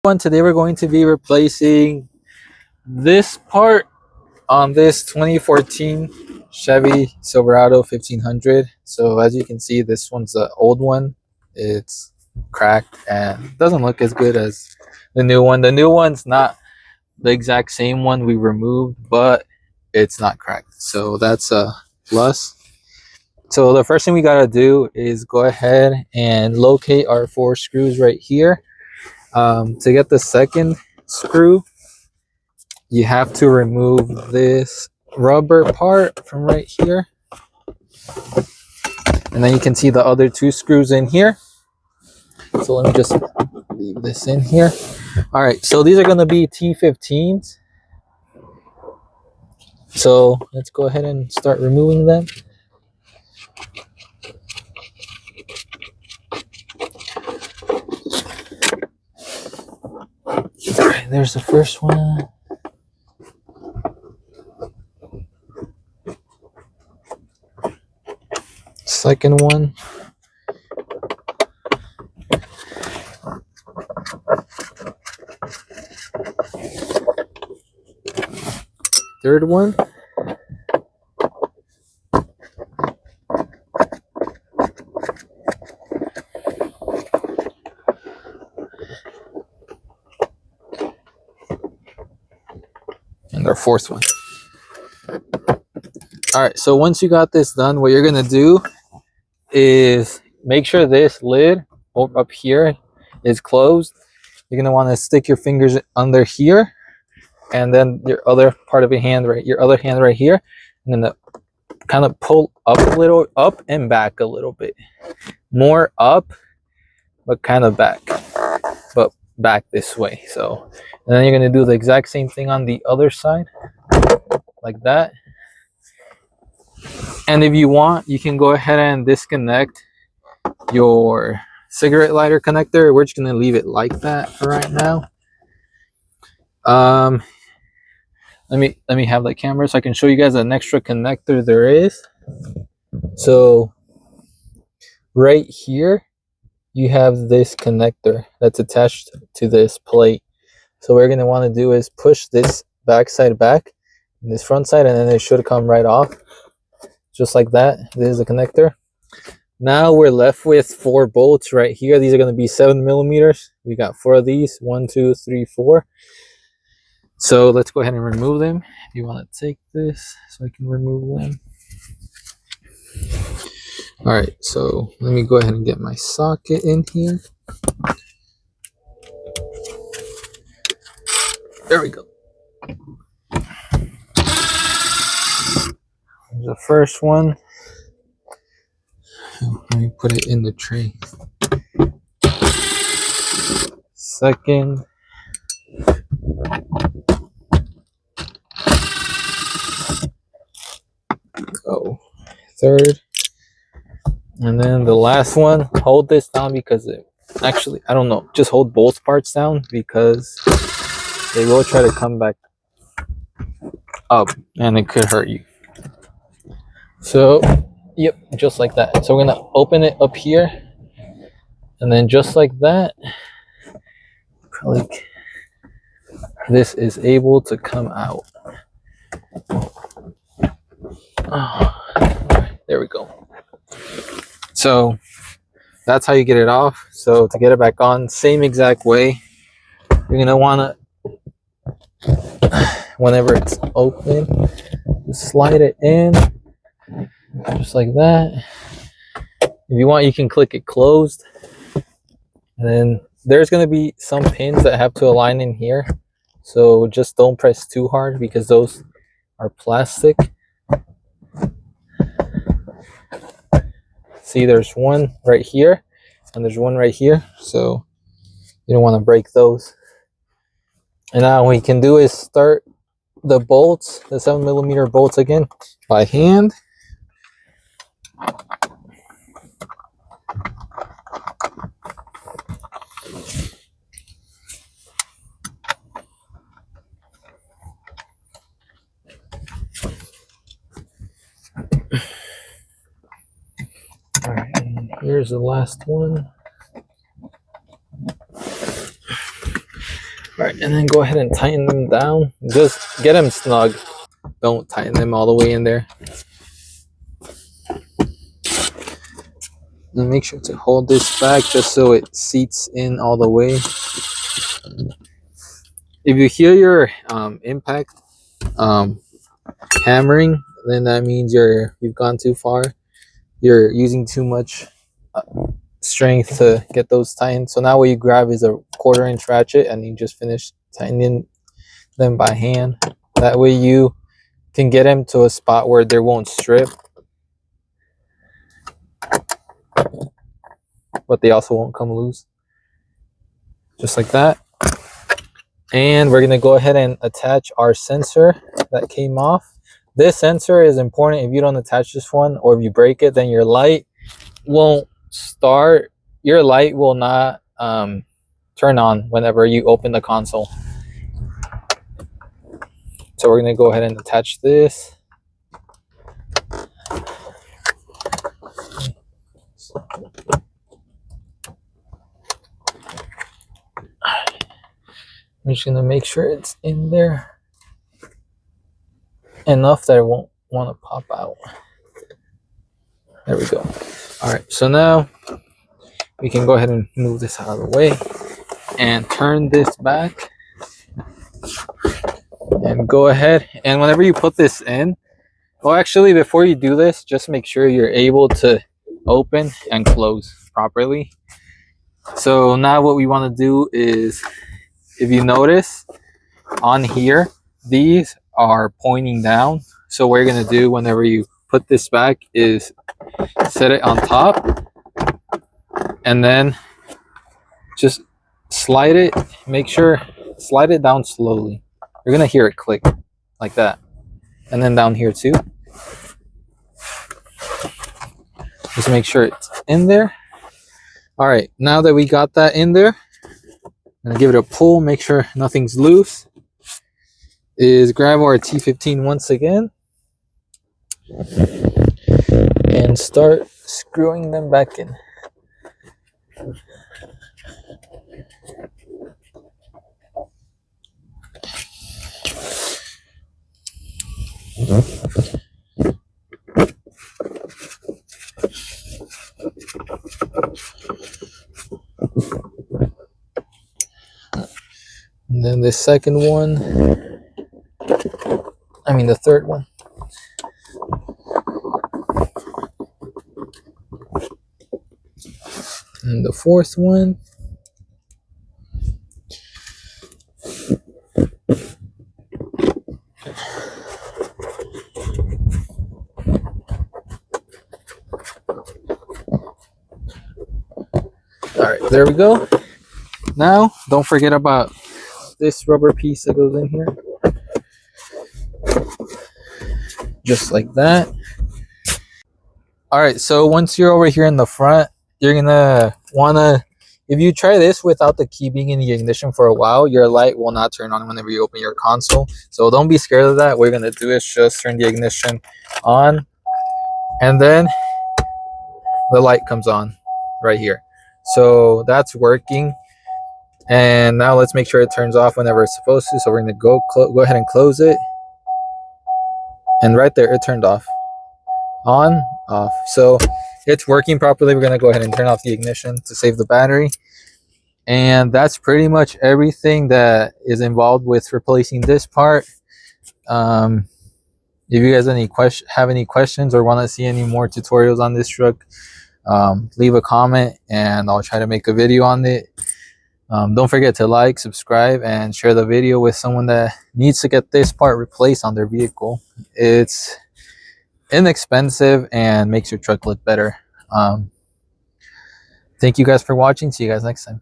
Today we're going to be replacing this part on this 2014 Chevy Silverado 1500. So as you can see, this one's the old one. It's cracked and doesn't look as good as the new one. The new one's not the exact same one we removed, but it's not cracked, so that's a plus. So the first thing we got to do is go ahead and locate our 4 screws right here. To get the second screw, you have to remove this rubber part from right here, and then you can see the other 2 screws in here. So let me just leave this in here. All right, so these are going to be T15s. So let's go ahead and start removing them. All right, there's the first one. Second one. Third one. And our fourth one. All right, so once you got this done, what you're gonna do is make sure this lid up here is closed. You're gonna want to stick your fingers under here, and then your other part of your hand right here, and then kind of pull up a little, up and back a little bit more, up but kind of back, but back this way. So, and then you're gonna do the exact same thing on the other side, like that. And if you want, you can go ahead and disconnect your cigarette lighter connector. We're just gonna leave it like that for right now. Let me have the camera so I can show you guys an extra connector there is. So right here you have this connector that's attached to this plate. So what we're gonna want to do is push this back side back and this front side, and then it should come right off. Just like that. This is the connector. Now we're left with 4 bolts right here. These are going to be 7mm. We got 4 of these. 1, 2, 3, 4. So let's go ahead and remove them. If you want to take this so I can remove them. All right, so let me go ahead and get my socket in here. There we go. The first one, let me put it in the tray. Second, go. Third, and then the last one. Hold this down because it actually, I don't know, just hold both parts down because they will try to come back up and it could hurt you. So, yep, just like that. So we're gonna open it up here, and then just like that, like this is able to come out. Oh, there we go. So that's how you get it off. So to get it back on, same exact way. You're gonna wanna, whenever it's open, just slide it in. Just like that. If you want, you can click it closed. And then there's going to be some pins that have to align in here. So just don't press too hard because those are plastic. See, there's one right here and there's one right here. So you don't want to break those. And now what you can do is start the bolts, the 7mm bolts again by hand. All right, and here's the last one. All right, and then go ahead and tighten them down. Just get them snug. Don't tighten them all the way in there. And make sure to hold this back just so it seats in all the way. If you hear your impact hammering, then that means you've gone too far. You're using too much strength to get those tightened. So now what you grab is a 1/4 inch ratchet and you just finish tightening them by hand. That way you can get them to a spot where they won't strip, but they also won't come loose. Just like that. And we're going to go ahead and attach our sensor that came off. This sensor is important. If you don't attach this one, or if you break it, then your light won't start. Your light will not turn on whenever you open the console. So we're going to go ahead and attach this. I'm just going to make sure it's in there enough that it won't want to pop out. There we go. All right, so now we can go ahead and move this out of the way and turn this back. And go ahead, and whenever you put this in, well, actually, before you do this, just make sure you're able to open and close properly. So now what we want to do is, if you notice on here, these are pointing down. So what you're going to do whenever you put this back is set it on top and then just slide it. Make sure, slide it down slowly. You're going to hear it click like that. And then down here too. Just make sure it's in there. All right, now that we got that in there, I'm going to give it a pull, make sure nothing's loose. Is grab our T15 once again and start screwing them back in. And then the second one, the third one. And the fourth one. All right, there we go. Now, don't forget about this rubber piece that goes in here. Just like that. All right, so once you're over here in the front, you're gonna wanna, if you try this without the key being in the ignition for a while, your light will not turn on whenever you open your console. So don't be scared of that. What you're gonna do is just turn the ignition on, and then the light comes on right here. So that's working. And now let's make sure it turns off whenever it's supposed to. So we're gonna go ahead and close it. And right there, it turned off. On, off. So it's working properly. We're gonna go ahead and turn off the ignition to save the battery. And that's pretty much everything that is involved with replacing this part. If you guys have any questions or want to see any more tutorials on this truck, leave a comment and I'll try to make a video on it. Don't forget to like, subscribe, and share the video with someone that needs to get this part replaced on their vehicle. It's inexpensive and makes your truck look better. Thank you guys for watching. See you guys next time.